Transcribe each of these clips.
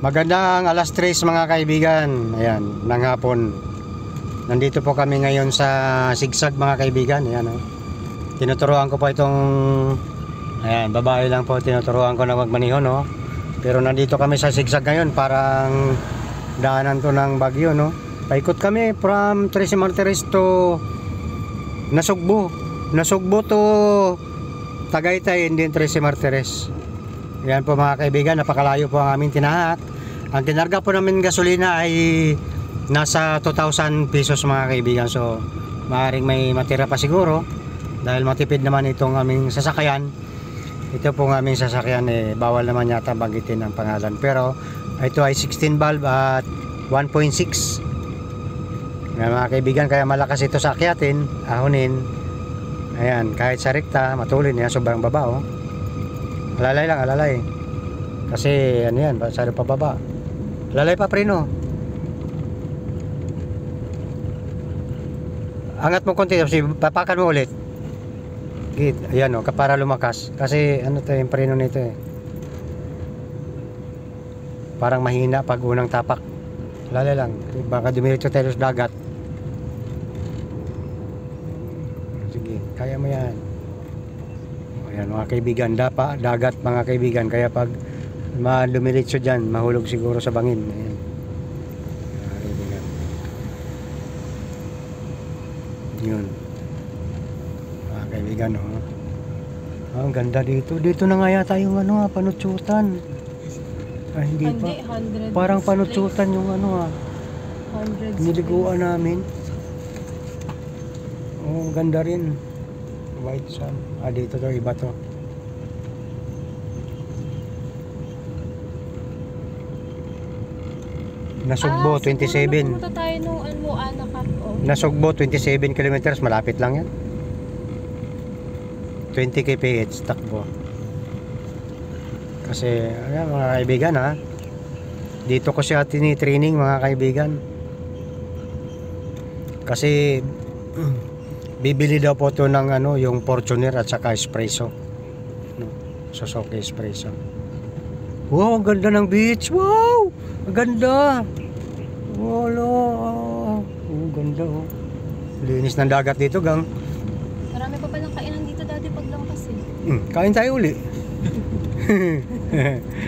Magandang alas 3 mga kaibigan. Ayan, ng hapon. Nandito po kami ngayon sa Sigsag mga kaibigan. Ayan, oh. Tinuturuan ko po itong babae lang po, tinuturuan ko na magmaniho, no. Pero nandito kami sa Sigsag ngayon, parang daanan to ng Bagyo, no. Paikot kami from Trece Martires to Nasugbu. Nasugbu to Tagaytay, hindi Trece Martires. Ayan po mga kaibigan, napakalayo po ang aming tinahat. Ang kinarga po namin gasolina ay nasa 2,000 pesos mga kaibigan. So maaaring may matira pa siguro dahil matipid naman itong aming sasakyan. Ito po ang aming sasakyan, bawal naman yata banggitin ang pangalan. Pero ito ay 16 valve at 1.6. Mga kaibigan, kaya malakas ito sa akyatin, ahonin. Ayan, kahit sa rekta, matulin yan, sobrang baba, oh. Alalay lang, alalay. Kasi ano yan, masyado pa baba. Alalay pa preno. Angat mo konti, tapos papakan mo ulit. Git, ayan o, para lumakas. Kasi ano to yung preno nito eh. Parang mahina pag unang tapak. Alalay lang, baka dumiretso tayo sa dagat. Sige, kaya mo yan. Ayan mga kaibigan, dagat mga kaibigan, kaya pag lumiritso dyan, mahulog siguro sa bangin. Ayan. Mga kaibigan. Yun. Mga kaibigan, oh. Ang ganda dito. Dito na nga yata yung panutsutan. Ay, hindi pa. Parang panutsutan yung niliguan namin. Oh, ganda rin. White sun. Dito to, iba to. Nasugbo, 27. Pumunta tayo nung Anak oh. Nasugbo, 27 kilometers. Malapit lang yan. 20 kph takbo. Kasi, ayan, mga kaibigan, ha. Dito ko siya tinitraining, mga kaibigan. Kasi, bibili daw po ito ng yung Fortuner at saka espresso. Suzuki espresso. Wow, ang ganda ng beach. Wow! Ang ganda. Wala. Oh, ganda, oh. Linis ng dagat dito, gang. Marami pa palang kainan dito dati paglampas eh. Kain tayo uli.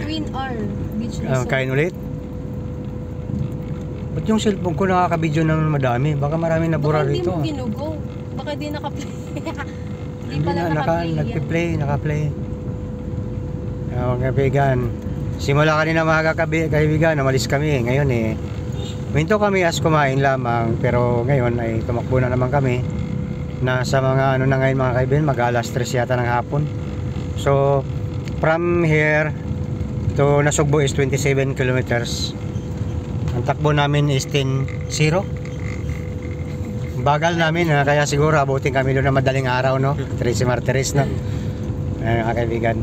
Twin R Beach Resort. Kain ulit. Ba't yung cellphone ko nakaka-video ng madami? Baka marami nabura rito. Baka hindi mo ginugo. Baka di naka-play. Hindi pala naka-play. Naka-play. Mga kaibigan, simula kanina mga kaibigan, namalis kami. Ngayon minto kami as kumain lamang. Pero ngayon ay tumakbo na naman kami. Nasa mga na ngayon mga kaibigan, mag-alas 3 yata ng hapon. So from here to Nasugbo is 27 kilometers. Ang takbo namin is 10-0. Bagal namin, kaya siguro abutin kami doon na madaling araw, no? Trece Martires, no? Ayan mga kaibigan.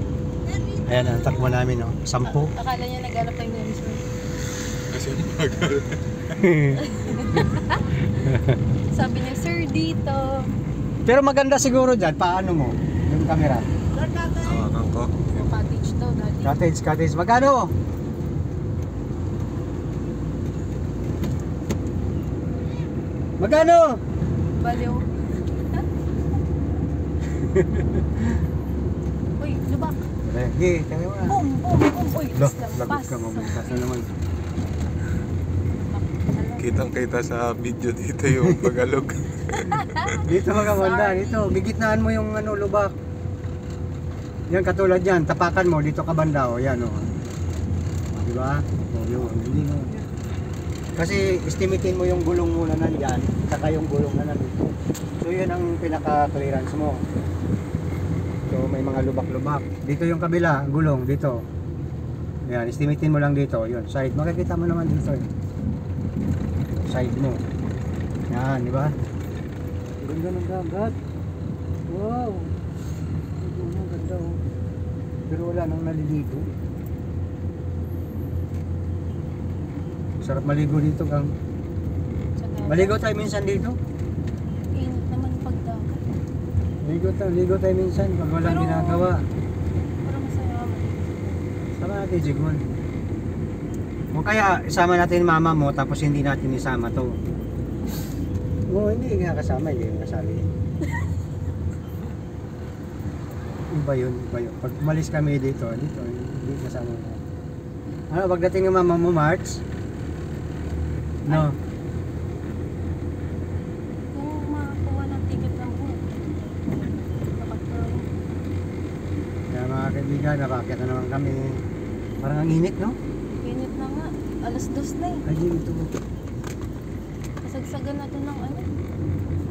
Ayan ang takbo namin, no? 10. Akala niya nag-alap tayo ng resort. Kasi magal. Sabi niya, sir, dito. Pero maganda siguro dyan. Paano mo? Yung camera. Hawakan ko. Yung cottage daw dati. Cottage. Magkano? Magkano? Baliw. Uy, lubak. Sige, tayo na. Boom, boom, boom. Uy, Lagot lampas. ka, mabukas na naman. Kitang-kita sa video dito yung pagalog. Dito mga banda, dito. Gigitnaan mo yung lubak. Yan katulad yan, tapakan mo dito ka banda, o yan, o. Di ba? O yun, hindi mo. Kasi estimatein mo yung gulong muna nandyan, saka yung gulong na nandito. So yun ang pinaka-clearance mo. So may mga lubak-lubak. Dito yung kabila, gulong dito. Yan, estimatein mo lang dito, yun, side. Makikita mo naman dito, side mo. Yan, di ba? Ganda ng dagat. Wow! Ang ganda, oh. Pero wala nang naliligo. Sarap maligo dito, Kang. Maligo tayo minsan dito. Init naman pagdagat. Ligo tayo minsan pag walang ginagawa. Pero masaya. Sama natin, Jigwan. O kaya isama natin mama mo tapos hindi natin isama to. Oo, hindi nga kasama, hindi nga kasali. Iba yun, iba yun. Pag umalis kami dito, hindi kasama mo. Ano, pagdating ng mama mo, March? No. Kung makakuha ng ticket lang po. Kapag Kaya mga kaibigan, napakita na naman kami. Parang ang init, no? init na nga. Alas 2 na eh. Ay, dito. Kasagsagan na doon ng ano.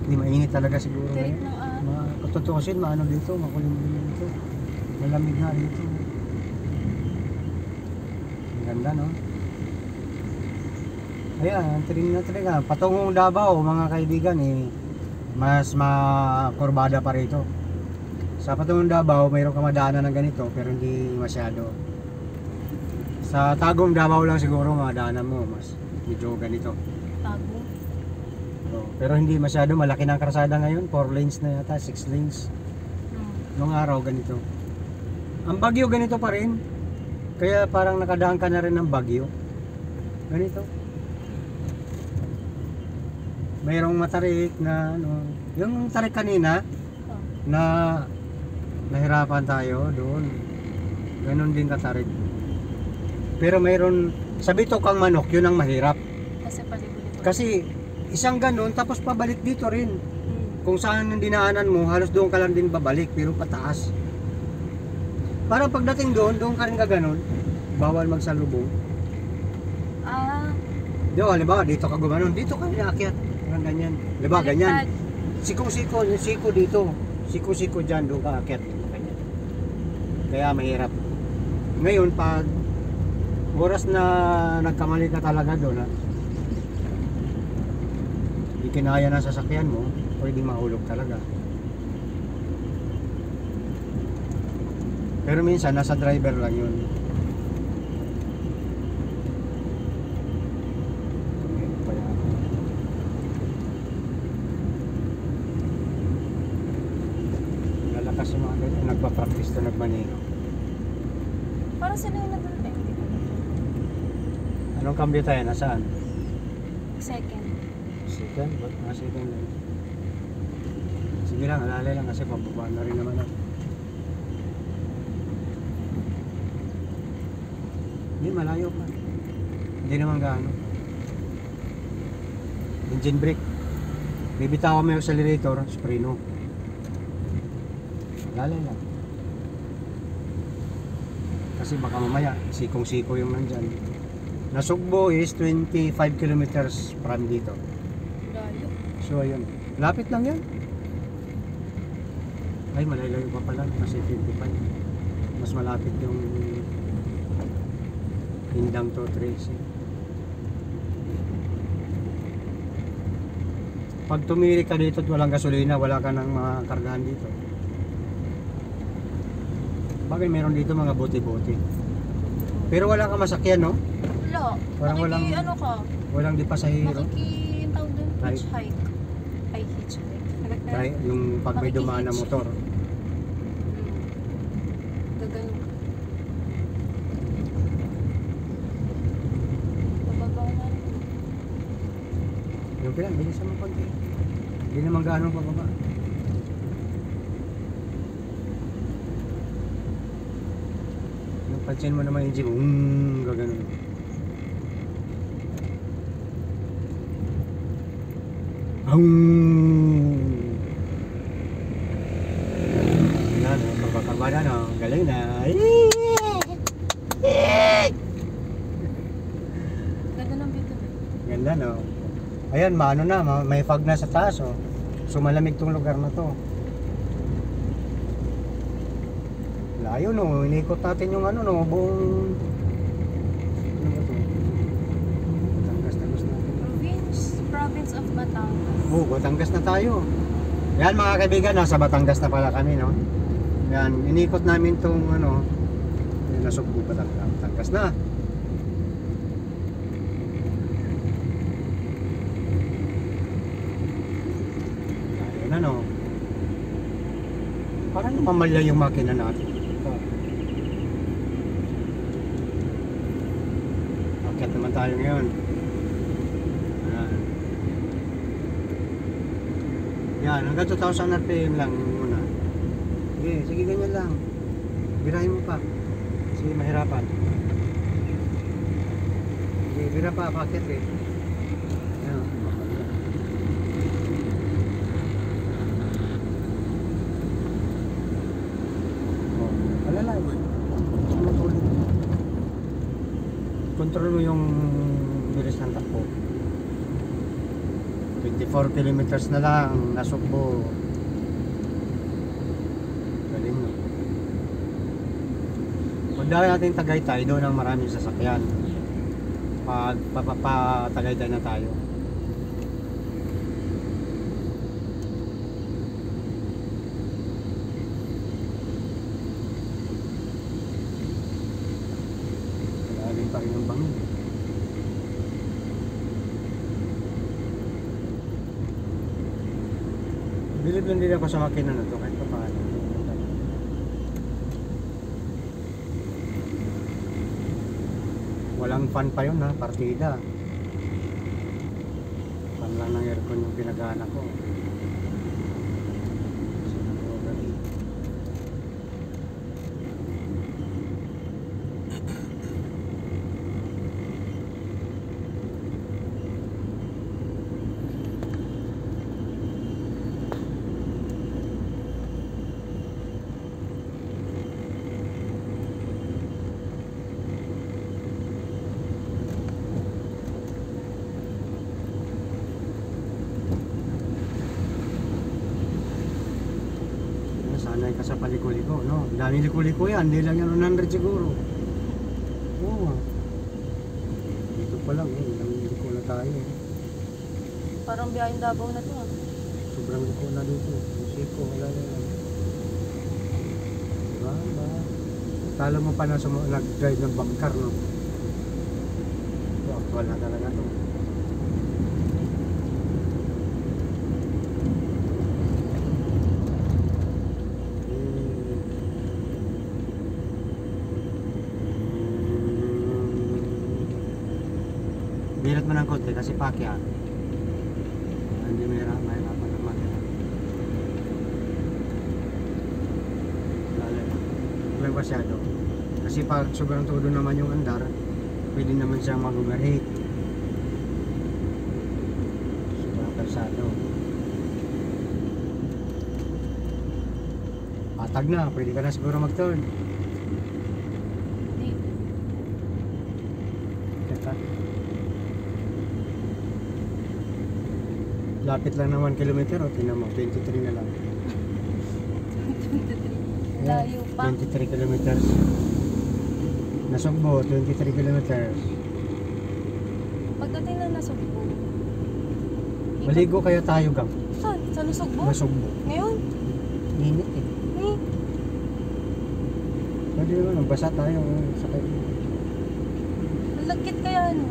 Hindi mainit talaga siguro Tirik ngayon. ng Katutusin, maano dito, makulim din dito. Malamig nga dito. Ang ganda, no? Ayan, tiring na tiring. Patungong Davao, mga kaibigan, mas makurbada pa rito. Sa patungong Davao, mayroon ka madaanan ng ganito, pero hindi masyado. Sa Tagum Davao lang siguro madaanan mo, mas medyo ganito. tago. Pero hindi masyado, malaki na ang karsada ngayon, 4 lanes na yata, 6 lanes. Nung araw ganito. Ang Bagyo ganito pa rin. Kaya parang nakadaan ka na rin ng Bagyo. Ganito. Mayroong matarik na ano, yung tarik kanina na nahirapan tayo doon. Ganon din katarik. Pero mayroon sa bitok ang manok, yun ang mahirap. Kasi palibulito. Kasi isang ganon tapos pabalik dito rin. Kung saan yung dinaanan mo, halos doon ka lang din babalik, pero pataas. Para pagdating doon ka rin gaganon. Bawal magsalubong. Di ba, halimbawa, dito ka gumanon, dito ka inaakyat. Parang ganyan. Di ba, ganyan. Siko-siko, yung siko dito. Siko-siko dyan, doon ka aakyat. Ganyan. Kaya mahirap. Ngayon, pag oras na nagkamali ka talaga doon, hindi kinaya ng sasakyan mo, pwedeng mahulog talaga. Pero minsan nasa driver lang yun. Lalakas yung mga ganyan, nagpa-practice to nagmaneho. Parang sila yung nandun eh. Hindi ko alam. Anong cambio tayo? Nasaan? Second. Second? Ba't nga second lang? Sige lang, alalay lang kasi pababa na rin naman ako. Hindi, malayo pa. Hindi naman gaano. Engine brake. Bibitawan mo yung accelerator, sprino. Alalay lang. Kasi baka mamaya, sikong-siko yung nandyan. Nasugbo is 25 kilometers from dito. Layo. So ayun, lapit lang yan. Ay, malalayo pa pala kasi 25. Mas malapit yung Indang to Tracy. Pag tumili ka dito at walang gasolina, wala ka nang makakargahan dito. Bagay meron dito mga bote-bote. Pero wala ka masakyan, no? Wala. Parang walang- ano ka? Walang di pasahero. Tawag doon, Right. hitchhike. Ay, hitchhike. Right, yung pag may dumaan na motor. Gaganon ka. Bababa na. Yung kailan, bilisan mo konti. Hindi naman gaano pababa. Yung pansin mo naman yung jeep, gaganon. Yan, pagkakabada na, galing na. Ganda ng view doon. Ganda, no? Ayan, maano na, may fog na sa taas, oh. So malamig tong lugar na to. Layo, no? Inikot natin yung ano, no? Buong... Ano ba to? Batangas natin. Province of Batangas. Oh, Batangas na tayo. Yan mga kaibigan, nasa Batangas na pala kami, no? Yan, inikot namin tong ano, yan, nasugbo Batangas na. Ayun na, no? Parang mamalya yung makina natin. Akyat naman tayo ngayon. Ayan. Yan, hanggang 2,000 RPM lang muna. Sige, sige ganyan lang. Birahin mo pa. Sige, mahirapan. Sige, bira pa, paket eh. Ayan. Oh, alalay. Matulog. Kontrol mo yung bilis ng takbo. 24 kilometers na lang, nasukbo. Galing no. Pagdala natin Tagaytay, doon ang maraming sasakyan. Pag Tagaytay na tayo. Lalim pa rin ang bangin. Bilib lang din ako sa makina na to kahit pa paano. Walang fan pa yun ha, partida. Fan lang ng aircon yung pinagana ko. Sanay ka sa paliko-liko, no? Dami liko-liko yan, hindi lang yan 100 siguro. Oo. Dito pa lang, ilang liko na tayo. Parang biyaheng Davao na to. Sobrang liko na dito. Musiko, wala na yan. Diba? Kala mo pa na nag-drive ng bangkar, no? Ito, actual na talaga to. Bilat mo ng konti kasi pakya. Hindi mahirapan ng makina. Walang masyado. Kasi pag sobrang todo naman yung andar, pwede naman siyang mag-overheat. Sobrang kalsado. Patag na, pwede ka na siguro mag-turn. Hindi. Teka. Lapit lang ng 1 kilometer o tinan mo, 23 na lang. 23. Layo pa. 23 kilometers. Nasugbo, 23 kilometers. Pagdating na Nasugbo. Maligo kaya tayo, Gam? Saan? Sa Nasugbo? Nasugbo. Ngayon? Init eh. Eh, Pwede naman, nagbasa tayo. Sakay. ang lagkit kaya ano?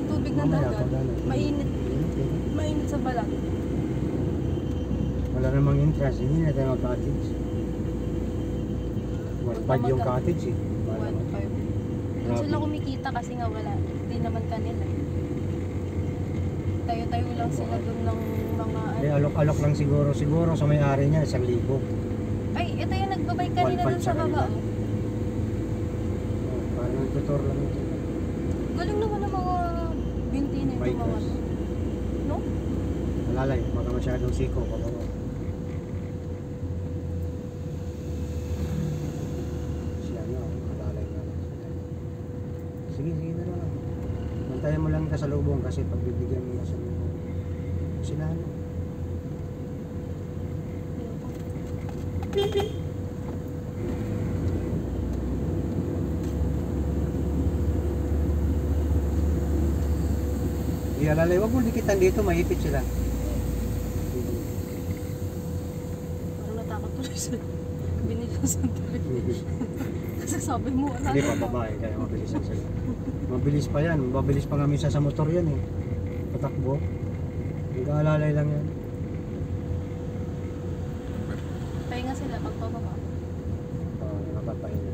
Tubig ng Mamaya, dagat. pag ano, Mainit. init eh. Mainit sa balat. Wala namang interest, hindi na tayo mag-cottage. 1.5 yung cottage eh. Wala naman. 1.5. Doon Grabe. sila kumikita kasi nga wala. Hindi naman kanila. Tayo-tayo lang sila doon ng mga Eh, alok-alok lang siguro. Siguro sa may-ari niya, 1,000. Ay, ito yung nagbabay kanina 1.5 doon sa sa kanila. baba. Oh. Oh, parang nagtutor lang ito. Galing naman ng mga binti na ito mga Bikers. no? Malalay, baka masyadong siko. Pabawa. Siya na, malalay na. Sige, sige na lang. Bantayan mo lang ka sa lubong kasi pagbibigyan mo na sa lubong. Sinalo. Iyalalay, wag mo dikitan dito, maipit sila. Parang natakot tuloy sa binilisan tuloy. Kasi sabi mo wala Hindi pa na. babae, kaya mabilisan sila. Mabilis pa yan, mabilis pa nga minsan sa motor yan eh. Patakbo. Nag-aalalay lang yan. Pahinga sila pagpababa. Nakapapahinga.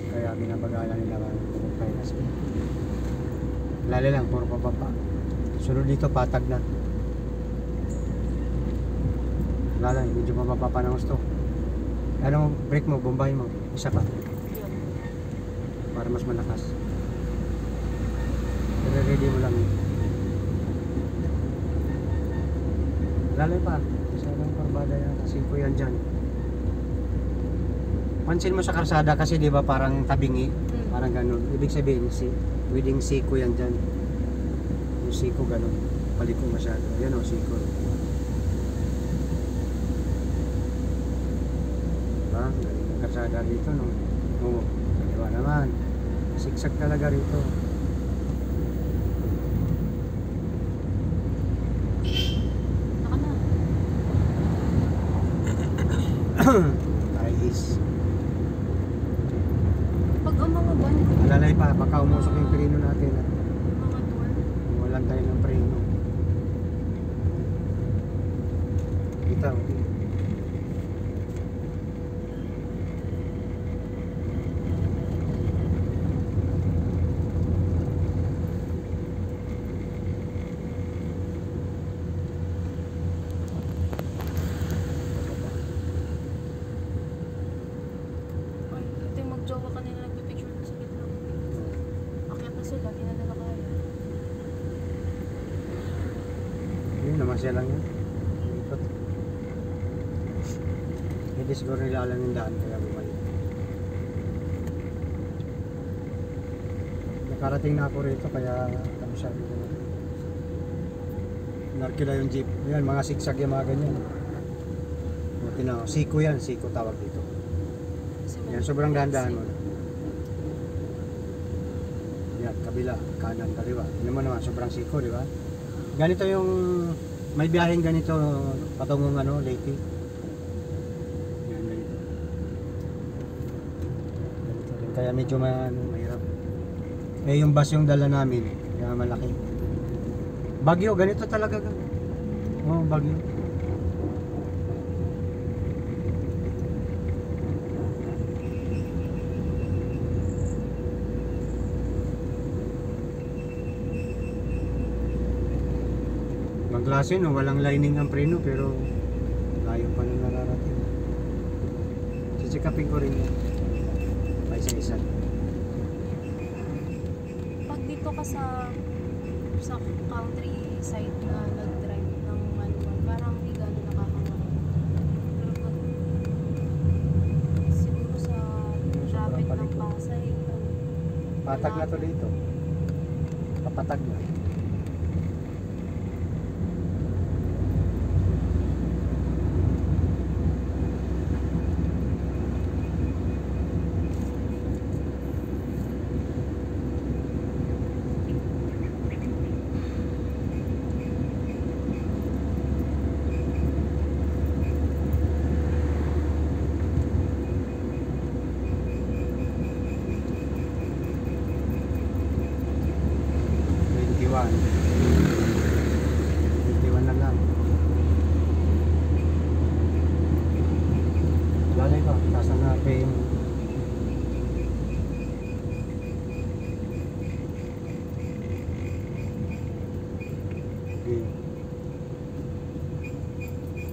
Kaya binabagalan nila kung kasi lalo lang, puro pababa. Sunod dito, patag na. Lalo, medyo mababa pa ng gusto. Ano, brake mo, bombay mo, isa pa. Yun. Para mas malakas. Pero ready mo lang. Lalo pa, isa lang parbada yan. Kasi ko yan dyan. Pansin mo sa karsada kasi di ba parang tabingi. Parang ganun. Ibig sabihin, pwedeng siko yan dyan. Yung siko ganun. Paliko masyado. Yan o, siko. Diba? Galing ang karsada rito, no? Oo. Diba naman? Siksag talaga rito. Naka na. Ayos. Pag ang mga ban, Alalay pa, baka umusok yung preno natin. mga door, Walang tayo ng preno. Dito. ay, ito yung magjowa kanina nagpipicture na sa gitna. Akyat na sila, di na nila kaya. Yun, namasya lang yun. Ikot. Hindi siguro nila alam yung daan kaya bumalik. Nakarating na ako rito kaya kami sabi ko na. Narkila yung jeep. Yan, mga sigsag yung mga ganyan. Buti na, siko yan, siko tawag dito. Kasi Yan, sobrang dahan-dahan mo. Yan, kabila, kanan, kaliwa. Ano mo naman, sobrang siko, di ba? Ganito yung, may biyaheng ganito, patungong ano, Leyte. Yan, ganito. Ganito rin. Kaya medyo mahirap. Eh, yung bus yung dala namin, kaya malaki. Bagyo, ganito talaga. Oo, Bagyo. Magklase no, walang lining ang preno pero layo pa na nararating. Chichikapin ko rin yan. May isa-isa. pag dito ka sa countryside na nag-drive ng manual, parang hindi gano'n nakakamahan. Pero pag siguro sa traffic ng Pasay, Patag na to dito. Papatag na. Na lang. Lalay ko, tasan natin. Okay.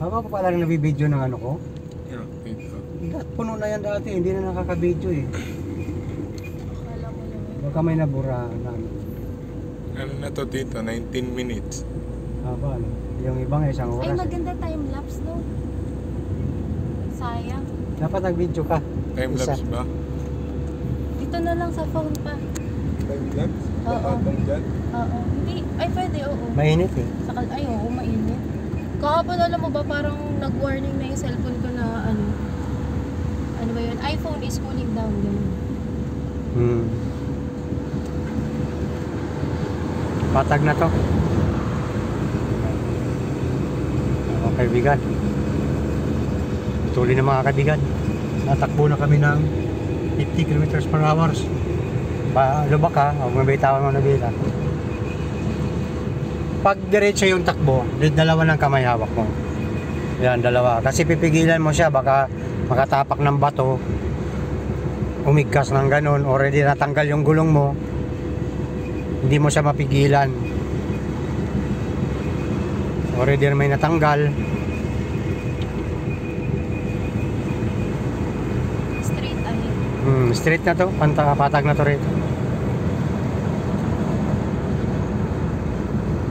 Ako pa pala rin nabibideo ng ano ko. Yeah, dito. Puno na yan dati, hindi na nakakabideo eh. akala mo lang yun. Baka may nabura namin. Ano na to dito? 19 minutes. Haba, ano? Yung ibang isang Ay, oras. maganda time-lapse, no? Sayang. Dapat nag-video ka. Time-lapse Isa. ba? Dito na lang sa phone pa. Time-lapse? Oo. Habang dyan? Oo. Hindi. Ay, pwede, oo. Mainit eh. Ay, oo, mainit. Kahapon, alam mo ba, parang nag-warning na yung cellphone ko na, ano ba yun? iPhone is cooling down, ganun. Patag na to. Okay, kaibigan. Tuloy na mga kaibigan. Natakbo na kami ng 50 kilometers per hour. Lubak ka, huwag mabitawan mo na bila. Pag diretso yung takbo, dalawa ng kamay hawak mo. Yan, dalawa. Kasi pipigilan mo siya, baka makatapak ng bato. umigkas ng ganun, already natanggal yung gulong mo, hindi mo siya mapigilan. Already na may natanggal. Straight ahead. Straight na to, patag na to rito.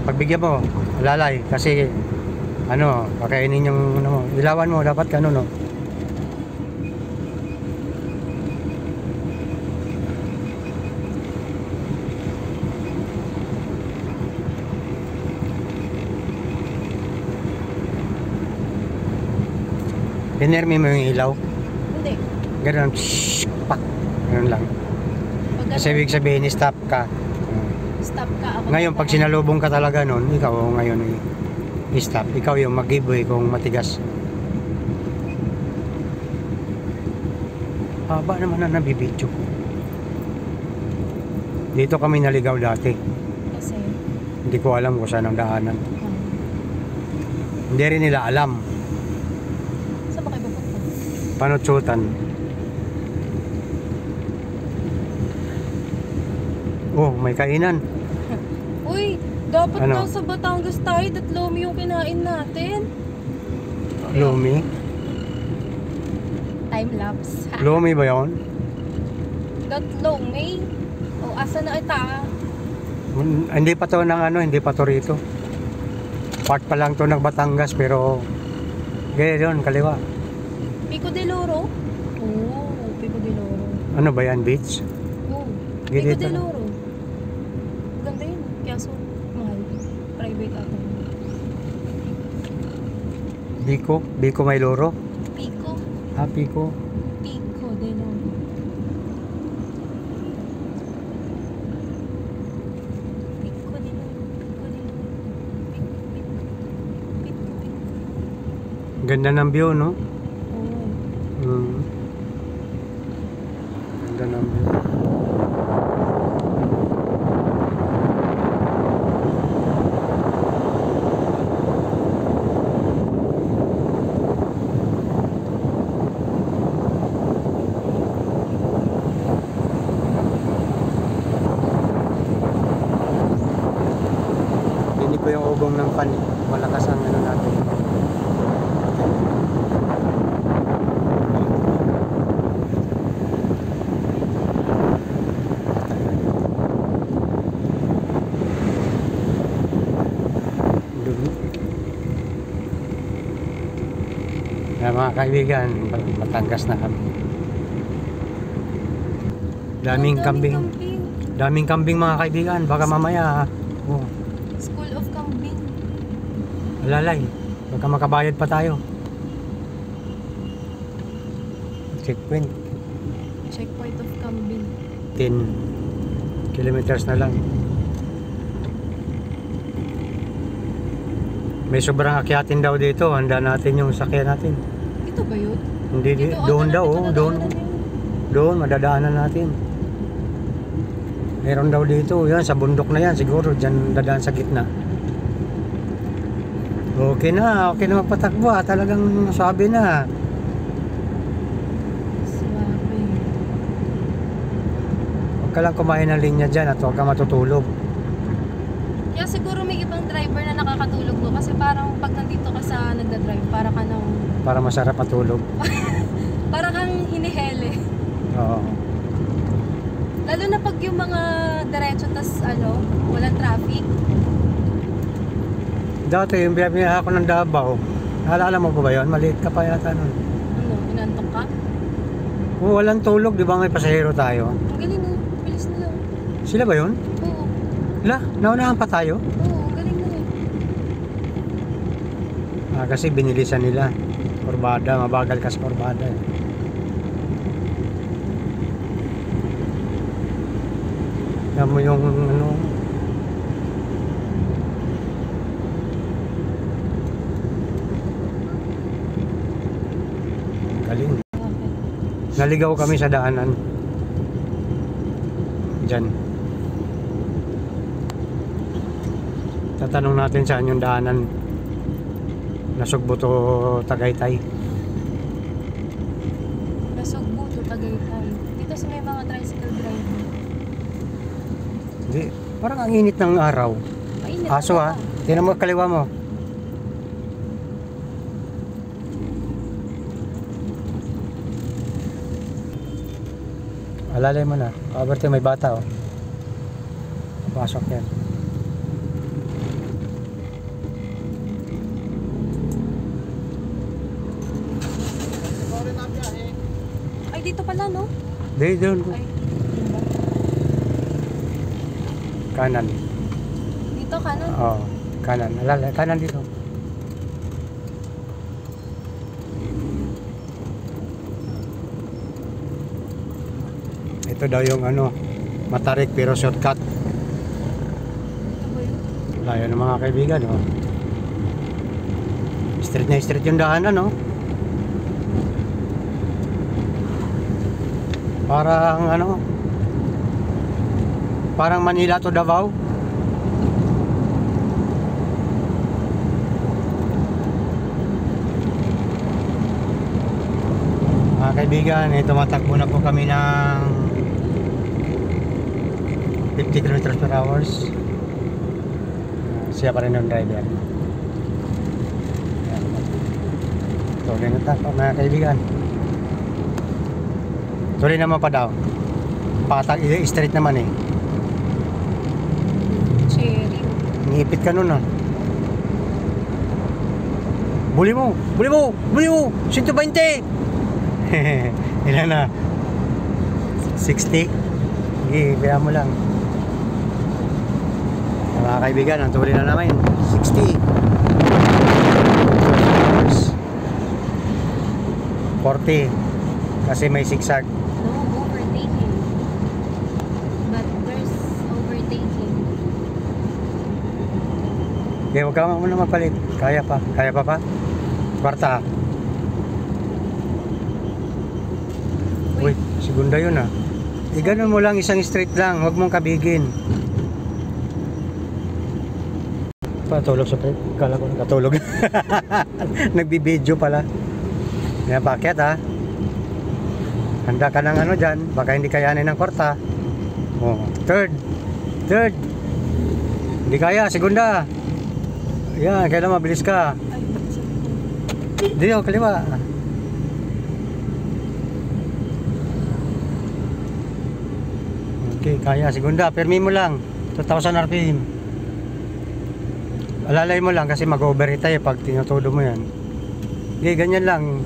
Pagbigyan mo, lalay, kasi ano, pakainin yung ano, ilawan mo, dapat ganun, no? Pinermi mo yung ilaw. Hindi. Ganun, pak. Ganun lang. Pag Kasi ibig sabihin, stop ka. stop ka ako. Ngayon, pag sinalubong ka talaga nun, ikaw ngayon i-stop. Ikaw yung mag-giveaway kung matigas. Haba naman na nabibidyo. Dito kami naligaw dati. Kasi, Hindi ko alam kung saan ang daanan. Hindi rin nila alam. saan ba kayo pupunta? Panutsutan. Oh, may kainan. Uy, dapat Ano? nasa Batangas tayo, Datlomi yung kinain natin. Lumi. Time lapse. Lumi ba yun? Datlomi? O, asa na ita? Hindi pa to ng ano, hindi pa to rito. Part pa lang to ng Batangas pero ganoon kaliwa. Pico de Loro? Oo, Pico de Loro. Ano ba yan, beach? Oo, Pico Gilid de ano? Loro. Ganda yun, kaya so mahal. Private ata. Biko may loro. Pico? Happy ko. Pico de Loro. Pico de Loro. Pico de Loro. Pico, Pico. Pico, Pico. Ganda ng view, no? Oo. Ganda ng view. Hindi ko yung ugong ng pan. Malakas ang ano natin. Dugo. Mga kaibigan, Batangas na kami. Daming kambing. Daming kambing mga kaibigan. Baka mamaya, oh, School of Kambing. alalay. Baka makabayad pa tayo. Checkpoint. Checkpoint of Kambing. 10 kilometers na lang. May sobrang akyatin daw dito. Handa natin yung sakyan natin. Ito ba yun? Hindi, Dito, doon daw, ito na doon. daanan na yun. Doon, madadaanan natin. Meron daw dito. Yan, sa bundok na yan. Siguro, dyan dadaan sa gitna. Okay na magpatakbo. Talagang sabi na. Swabe. Huwag ka lang kumain ng linya dyan at huwag ka matutulog. Kaya siguro may ibang driver na nakakatulog mo kasi parang pag nandito ka sa nagdadrive, para ka nang, Para masarap matulog. para kang hinihele. Oo. Lalo na pag yung mga diretso tas walang traffic. Dati yung biyaya ako ng Davao. Naalala mo ba yun? Maliit ka pa yata nun. Ano, inantok ka? Kung walang tulog, di ba may pasahero tayo? Ang galing no, bilis na lang. Sila ba yun? Oo, Wala, naunahan pa tayo. oo, ang galing na eh. Kasi binilisan nila. Kurbada, mabagal ka sa kurbada. Yan mo yung ano. Galing. Bakit? Naligaw kami sa daanan. Diyan. Tatanong natin saan yung daanan. Nasugbo to Tagaytay. Nasugbo to Tagaytay. Dito kasi may mga tricycle driver. Hindi, parang ang init ng araw. Mainit Aso ha, talaga. tingnan mo kaliwa mo. Alalay mo na. Aberte may bata oh. Pasok yan. Ay, dito pala, no? Di doon. Ay, Kanan. dito kanan. Oo, kanan. Alalay, kanan dito. Ito daw yung ano, matarik pero shortcut. Ito ba yun? Layo ng mga kaibigan, oh. Straight na straight yung daanan, no? Parang ano, parang Manila to Davao. Mga kaibigan, tumatakbo na po kami ng 50 kilometers per hours. Siya pa rin yung driver. Tuloy na tayo mga kaibigan. Tuloy naman pa daw. Patag, straight naman eh. Cherry. Ngipit ka nun ah. Buli mo! Buli mo! Buli mo! 120! Ilan na? 60? Sige, kaya mo lang. Mga kaibigan, ang tuloy na namin 60 40 kasi may zigzag. No, overtaking. But there's overtaking. Okay, huwag ka muna magpalit. Kaya pa. Kaya pa pa? Kwarta. Uy, segunda yun ah. Ganun mo lang, isang straight lang. Huwag mong kabigin. Patulog sa trip. Kala ko nakatulog. Nagbibideo pala. Yan, bakit ha? Handa ka ng ano dyan. Baka hindi kayanin ng kwarta. Oh, third. Hindi kaya, segunda. Yan, kailan mabilis ka. Ay, Dito, kaliwa. Okay, kaya. Segunda, permi mo lang. 2,000 RPM. Alalay mo lang kasi mag-overheat tayo pag tinutudo mo yan. Okay, ganyan lang.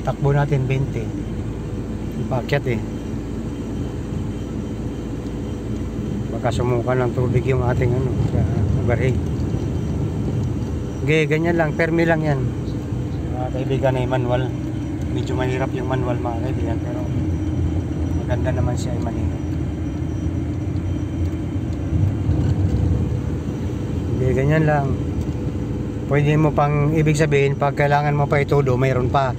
Takbo natin 20. Ipakyat eh. Baka sumukan ng tubig yung ating ano, overheat. Okay, ganyan lang. Permi lang yan. Mga kaibigan ay manual. Medyo mahirap yung manual mga kaibigan pero maganda naman siya ay malinaw. Okay, ganyan lang. Pwede mo pang ibig sabihin pag kailangan mo pa itudo, mayroon pa.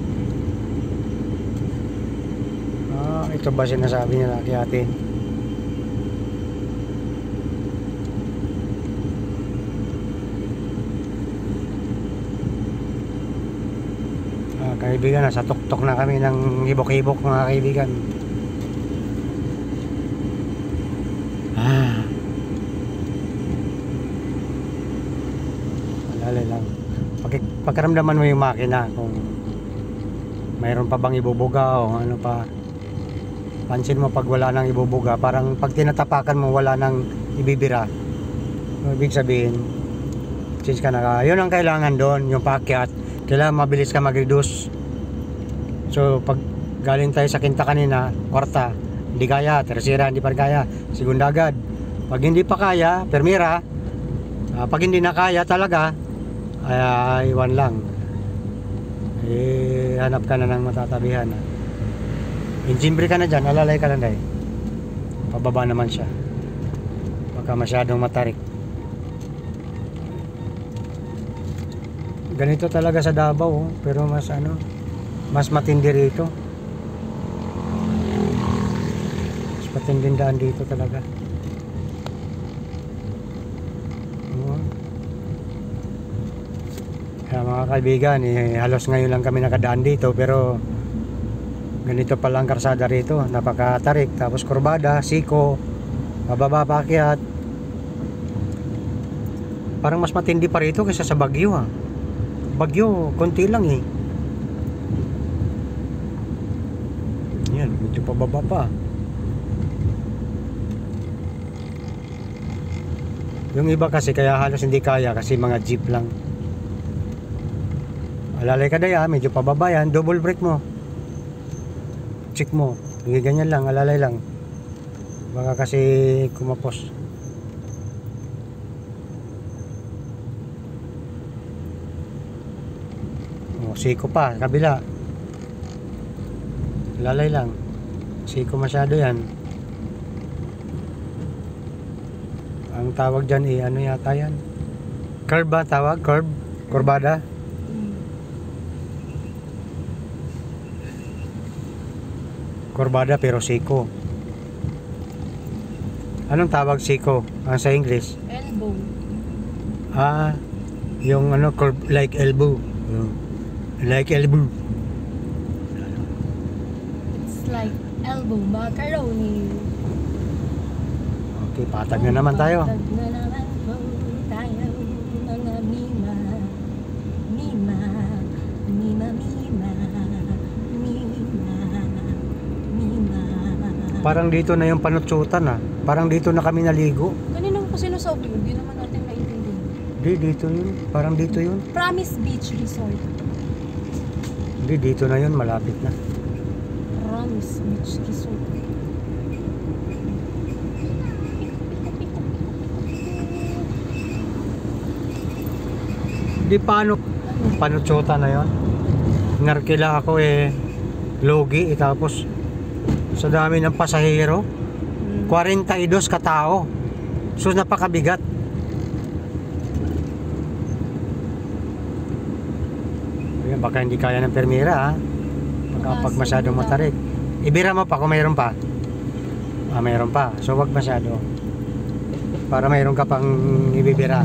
Ito ba sinasabi niya laki atin? Kaibigan, nasa tuktok na kami ng hibok-hibok mga kaibigan. Malala lang. Pagkaramdaman mo yung makina kung mayroon pa bang ibubuga o ano pa. Pansin mo pag wala nang ibubuga, parang pag tinatapakan mo wala nang ibibira. Ibig sabihin, since ka yun ang kailangan doon, yung paakyat, kailangan mabilis ka mag-reduce. So pag galing tayo sa kinta kanina, kwarta, hindi kaya, tersira, hindi pa kaya, segunda agad. Pag hindi pa kaya, permira. Pag hindi na kaya talaga, ay iwan lang. Hanap ka na ng matatabihan. Engine brake ka na dyan, alalay ka lang dahil. Pababa naman siya. Baka masyadong matarik. Ganito talaga sa Davao, pero mas ano, mas matindi rito. Mas matinding daan dito talaga. Kaya mga kaibigan, halos ngayon lang kami nakadaan dito pero Ganito pala ang karsada rito, napakatarik, tapos kurbada, siko, pababa paakyat. Parang mas matindi pa rito kaysa sa Baguio ah. Baguio, konti lang eh. Yan, medyo pababa pa. Yung iba kasi kaya halos hindi kaya kasi mga jeep lang. Alalay ka daya, medyo pababa yan, double brake mo. Check mo, hindi ganyan lang, alalay lang. Baka kasi kumapos. O, siko pa, kabila. Alalay lang. Siko masyado yan. Ang tawag dyan eh, ano yata yan? Curb ba tawag? Curb? Kurbada? Kurbada pero siko. Anong tawag siko? Sa English? Elbow. Ah, yung ano, curb like elbow. Like elbow. It's like elbow macaroni. Okay, patag na naman tayo. Patag na naman po tayo, mga mima. Mima, mima, mima. Mima, mima. Parang dito na yung panutsutan ah. Parang dito na kami naligo. Kanina ko sinasabi yun, hindi naman natin maintindihan. Hindi, dito yun. Parang dito yun. Promise Beach Resort. Hindi, dito na yun. Malapit na. Promise Beach Resort. Di paano panutsutan na yun. Narkila ako eh. Logi tapos sa dami ng pasahero 42 katao. So napakabigat. Ayan, baka hindi kaya ng permira ha. Baka pag masyadong matarik. Ibira mo pa kung mayroon pa. Mayroon pa. So wag masyado. Para mayroon ka pang ibibira.